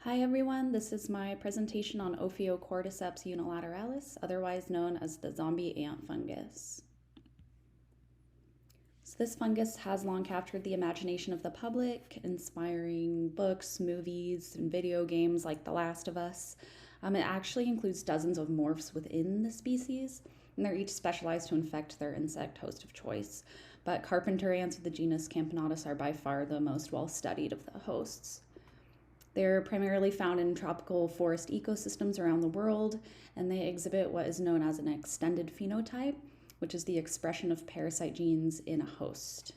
Hi everyone, this is my presentation on Ophiocordyceps unilateralis, otherwise known as the zombie ant fungus. So this fungus has long captured the imagination of the public, inspiring books, movies, and video games like The Last of Us. It actually includes dozens of morphs within the species, and they're each specialized to infect their insect host of choice. But carpenter ants of the genus Camponotus are by far the most well-studied of the hosts. They're primarily found in tropical forest ecosystems around the world, and they exhibit what is known as an extended phenotype, which is the expression of parasite genes in a host.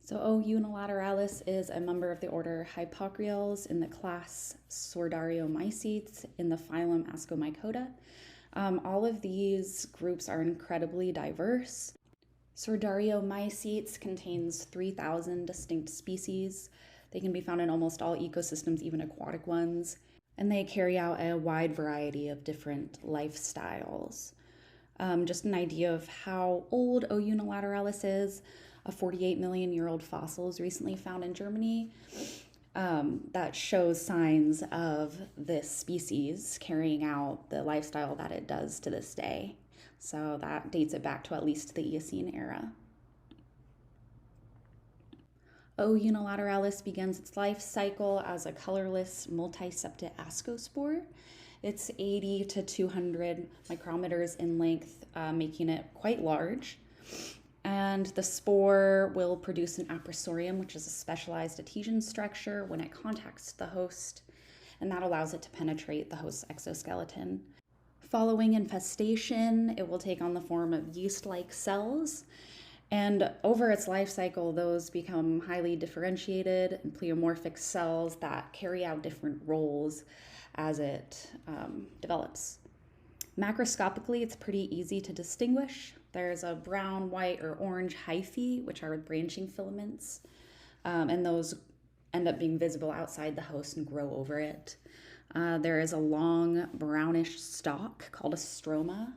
So O. unilateralis is a member of the order Hypocreales in the class Sordarioomycetes in the phylum Ascomycota. All of these groups are incredibly diverse. Sordarioomycetes contains 3,000 distinct species. They can be found in almost all ecosystems, even aquatic ones, and they carry out a wide variety of different lifestyles. Just an idea of how old O. unilateralis is, a 48 million year old fossil is recently found in Germany that shows signs of this species carrying out the lifestyle that it does to this day. So that dates it back to at least the Eocene era. O. unilateralis begins its life cycle as a colorless multiseptate ascospore. It's 80 to 200 micrometers in length, making it quite large. And the spore will produce an aprosorium, which is a specialized adhesion structure when it contacts the host, and that allows it to penetrate the host's exoskeleton. Following infestation, it will take on the form of yeast-like cells, and over its life cycle, those become highly differentiated and pleomorphic cells that carry out different roles as it develops. Macroscopically, it's pretty easy to distinguish. There's a brown, white, or orange hyphae, which are branching filaments, and those end up being visible outside the host and grow over it. There is a long brownish stalk called a stroma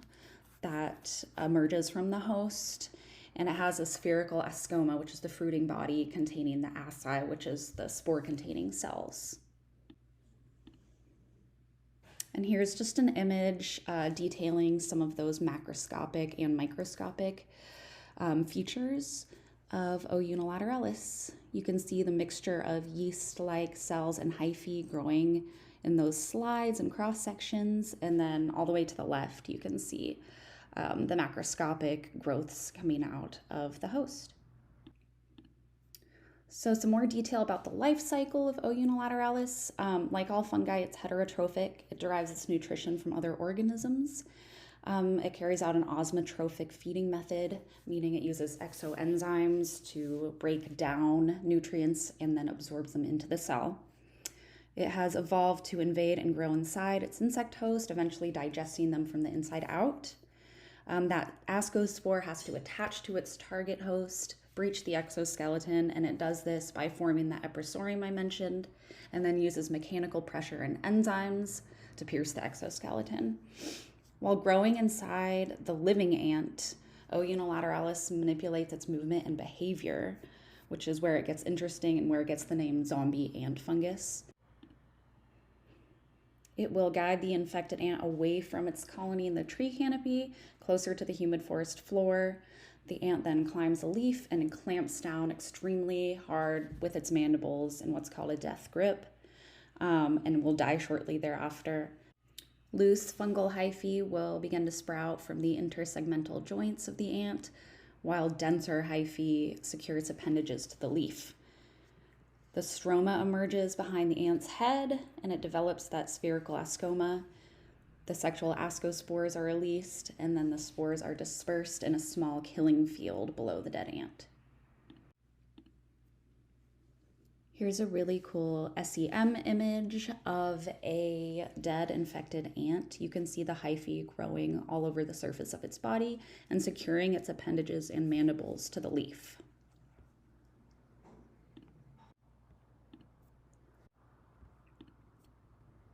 that emerges from the host, and it has a spherical ascoma, which is the fruiting body containing the asci, which is the spore-containing cells. And here's just an image detailing some of those macroscopic and microscopic features of O. unilateralis. You can see the mixture of yeast-like cells and hyphae growing in those slides and cross-sections, and then all the way to the left you can see the macroscopic growths coming out of the host. So some more detail about the life cycle of O. unilateralis. Like all fungi, it's heterotrophic. It derives its nutrition from other organisms. It carries out an osmotrophic feeding method, meaning it uses exoenzymes to break down nutrients and then absorbs them into the cell. It has evolved to invade and grow inside its insect host, eventually digesting them from the inside out. That ascospore has to attach to its target host, breach the exoskeleton, and it does this by forming the aprosorium I mentioned, and then uses mechanical pressure and enzymes to pierce the exoskeleton. While growing inside the living ant, O. unilateralis manipulates its movement and behavior, which is where it gets interesting and where it gets the name zombie ant fungus. It will guide the infected ant away from its colony in the tree canopy, closer to the humid forest floor. The ant then climbs a leaf and clamps down extremely hard with its mandibles in what's called a death grip, and will die shortly thereafter. Loose fungal hyphae will begin to sprout from the intersegmental joints of the ant, while denser hyphae secure its appendages to the leaf. The stroma emerges behind the ant's head, and it develops that spherical ascoma. The sexual ascospores are released, and then the spores are dispersed in a small killing field below the dead ant. Here's a really cool SEM image of a dead infected ant. You can see the hyphae growing all over the surface of its body and securing its appendages and mandibles to the leaf.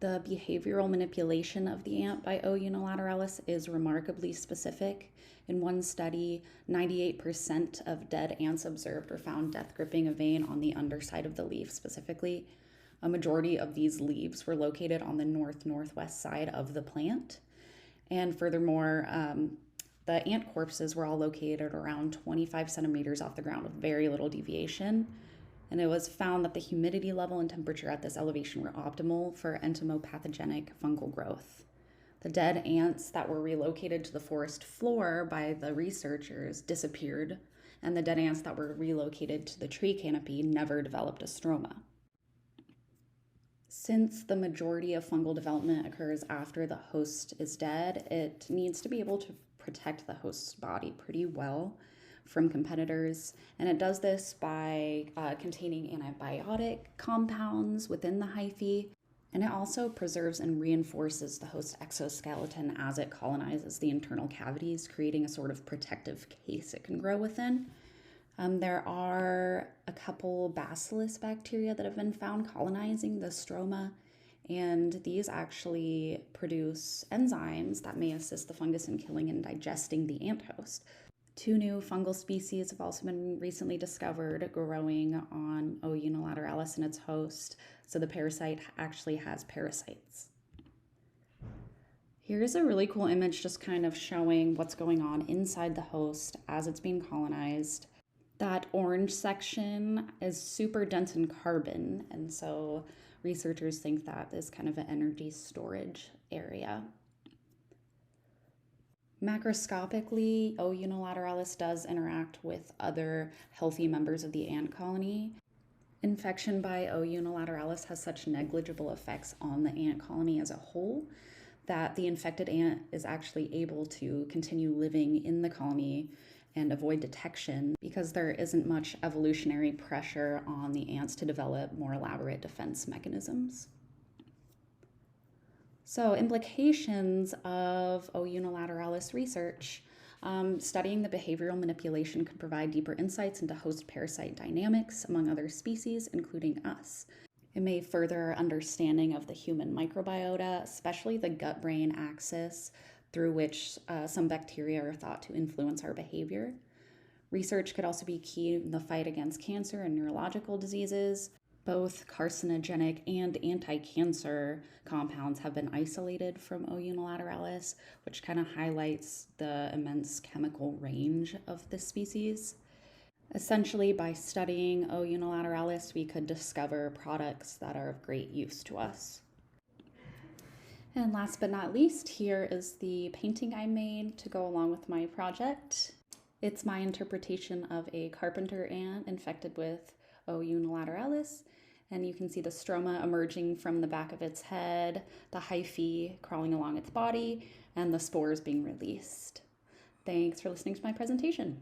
The behavioral manipulation of the ant by O. unilateralis is remarkably specific. In one study, 98% of dead ants observed were found death gripping a vein on the underside of the leaf specifically. A majority of these leaves were located on the northwest side of the plant. And furthermore, the ant corpses were all located around 25 centimeters off the ground with very little deviation. And it was found that the humidity level and temperature at this elevation were optimal for entomopathogenic fungal growth. The dead ants that were relocated to the forest floor by the researchers disappeared, and the dead ants that were relocated to the tree canopy never developed a stroma. Since the majority of fungal development occurs after the host is dead, it needs to be able to protect the host's body pretty well from competitors, and it does this by containing antibiotic compounds within the hyphae, and it also preserves and reinforces the host exoskeleton as it colonizes the internal cavities, creating a sort of protective case it can grow within. There are a couple bacillus bacteria that have been found colonizing the stroma, and these actually produce enzymes that may assist the fungus in killing and digesting the ant host. 2 new fungal species have also been recently discovered growing on O. unilateralis and its host, so the parasite actually has parasites. Here's a really cool image just kind of showing what's going on inside the host as it's being colonized. That orange section is super dense in carbon, and so researchers think that is kind of an energy storage area. Macroscopically, O. unilateralis does interact with other healthy members of the ant colony. Infection by O. unilateralis has such negligible effects on the ant colony as a whole that the infected ant is actually able to continue living in the colony and avoid detection because there isn't much evolutionary pressure on the ants to develop more elaborate defense mechanisms. So, implications of O. unilateralis research. Studying the behavioral manipulation could provide deeper insights into host-parasite dynamics among other species, including us. It may further our understanding of the human microbiota, especially the gut-brain axis, through which some bacteria are thought to influence our behavior. Research could also be key in the fight against cancer and neurological diseases. Both carcinogenic and anti-cancer compounds have been isolated from O. unilateralis, which kind of highlights the immense chemical range of this species. Essentially, by studying O. unilateralis, we could discover products that are of great use to us. And last but not least, here is the painting I made to go along with my project. It's my interpretation of a carpenter ant infected with O. unilateralis, and you can see the stroma emerging from the back of its head, the hyphae crawling along its body, and the spores being released. Thanks for listening to my presentation.